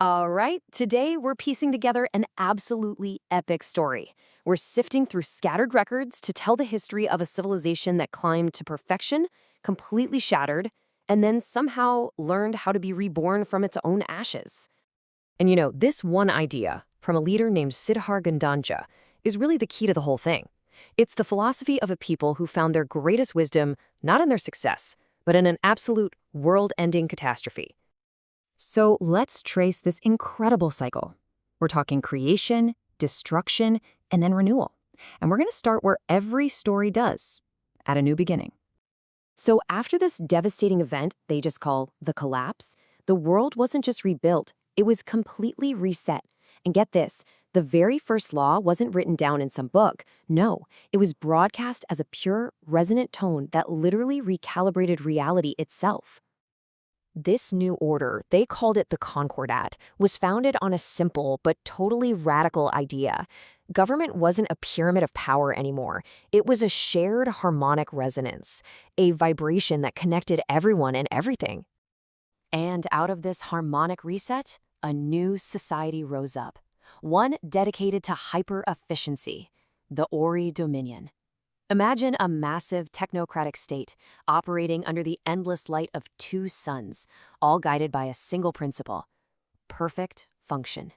All right, today we're piecing together an absolutely epic story. We're sifting through scattered records to tell the history of a civilization that climbed to perfection, completely shattered, and then somehow learned how to be reborn from its own ashes. And this one idea from a leader named Siddhar Gandanja is really the key to the whole thing. It's the philosophy of a people who found their greatest wisdom not in their success, but in an absolute world-ending catastrophe. So let's trace this incredible cycle. We're talking creation, destruction, and then renewal. And we're going to start where every story does, at a new beginning. So after this devastating event they just call the collapse, the world wasn't just rebuilt, it was completely reset. And get this, the very first law wasn't written down in some book. No, it was broadcast as a pure, resonant tone that literally recalibrated reality itself. This new order, they called it the Concordat, was founded on a simple but totally radical idea. Government wasn't a pyramid of power anymore. It was a shared harmonic resonance, a vibration that connected everyone and everything. And out of this harmonic reset, a new society rose up, one dedicated to hyper-efficiency, the Ori Dominion. Imagine a massive technocratic state operating under the endless light of two suns, all guided by a single principle: perfect function.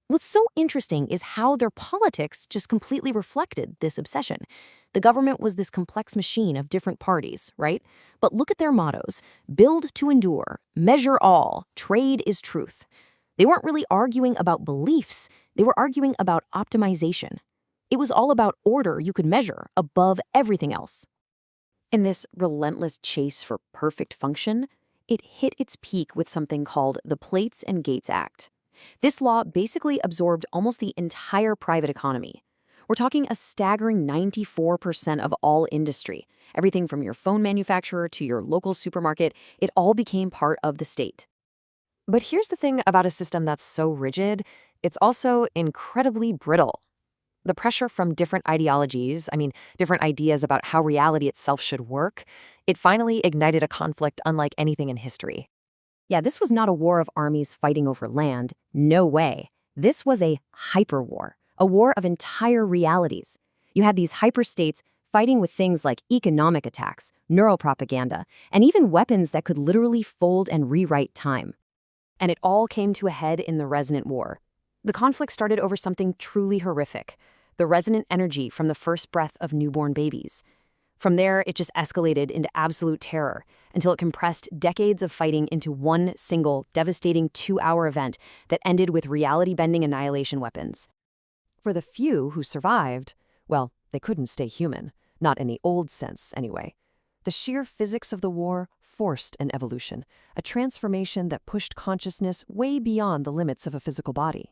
What's so interesting is how their politics just completely reflected this obsession. The government was this complex machine of different parties, right? But look at their mottos: build to endure, measure all, trade is truth. They weren't really arguing about beliefs, they were arguing about optimization. It was all about order you could measure above everything else. In this relentless chase for perfect function, it hit its peak with something called the Plates and Gates Act. This law basically absorbed almost the entire private economy. We're talking a staggering 94% of all industry. Everything from your phone manufacturer to your local supermarket, it all became part of the state. But here's the thing about a system that's so rigid, it's also incredibly brittle. The pressure from different ideologies, different ideas about how reality itself should work, it finally ignited a conflict unlike anything in history. Yeah, this was not a war of armies fighting over land. No way. This was a hyperwar, a war of entire realities. You had these hyperstates fighting with things like economic attacks, neural propaganda, and even weapons that could literally fold and rewrite time. And it all came to a head in the Resonant War. The conflict started over something truly horrific: the resonant energy from the first breath of newborn babies. From there, it just escalated into absolute terror until it compressed decades of fighting into one single, devastating 2-hour event that ended with reality-bending annihilation weapons. For the few who survived, well, they couldn't stay human, not in the old sense anyway. The sheer physics of the war forced an evolution, a transformation that pushed consciousness way beyond the limits of a physical body.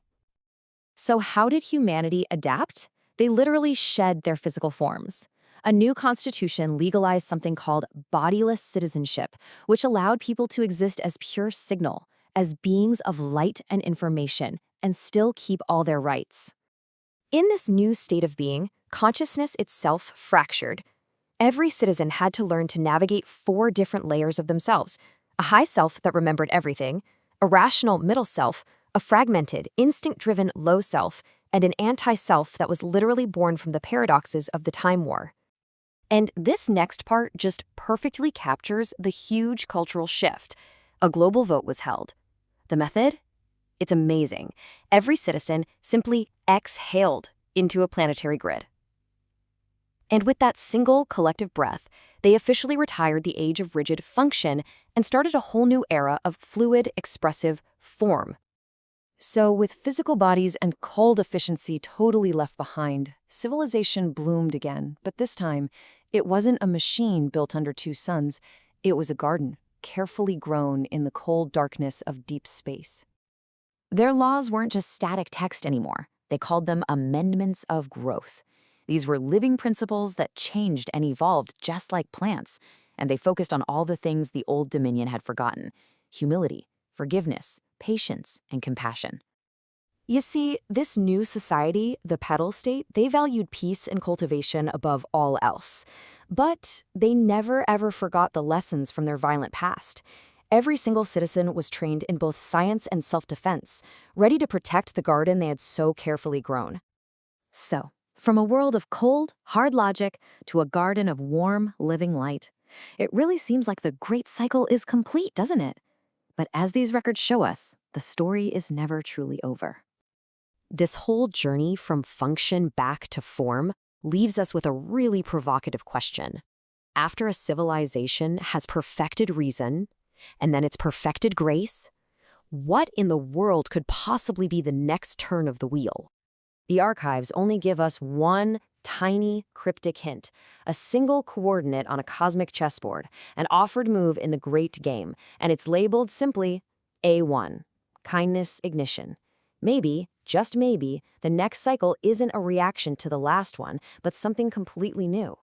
So how did humanity adapt? They literally shed their physical forms. A new constitution legalized something called bodiless citizenship, which allowed people to exist as pure signal, as beings of light and information, and still keep all their rights. In this new state of being, consciousness itself fractured. Every citizen had to learn to navigate 4 different layers of themselves: a high self that remembered everything, a rational middle self, a fragmented, instinct-driven low self, and an anti-self that was literally born from the paradoxes of the Time War. And this next part just perfectly captures the huge cultural shift. A global vote was held. The method? It's amazing. Every citizen simply exhaled into a planetary grid. And with that single collective breath, they officially retired the age of rigid function and started a whole new era of fluid, expressive form. So, with physical bodies and cold efficiency totally left behind, civilization bloomed again, but this time, it wasn't a machine built under 2 suns, it was a garden, carefully grown in the cold darkness of deep space. Their laws weren't just static text anymore. They called them amendments of growth. These were living principles that changed and evolved just like plants, and they focused on all the things the old Dominion had forgotten: humility, forgiveness, patience, and compassion. You see, this new society, the pedal state, they valued peace and cultivation above all else. But they never ever forgot the lessons from their violent past. Every single citizen was trained in both science and self-defense, ready to protect the garden they had so carefully grown. So, from a world of cold, hard logic to a garden of warm, living light, it really seems like the great cycle is complete, doesn't it? But as these records show us, the story is never truly over. This whole journey from function back to form leaves us with a really provocative question. After a civilization has perfected reason, and then it's perfected grace, what in the world could possibly be the next turn of the wheel? The archives only give us one tiny, cryptic hint, a single coordinate on a cosmic chessboard, an offered move in the great game, and it's labeled simply A1, kindness ignition. Maybe, just maybe, the next cycle isn't a reaction to the last one, but something completely new.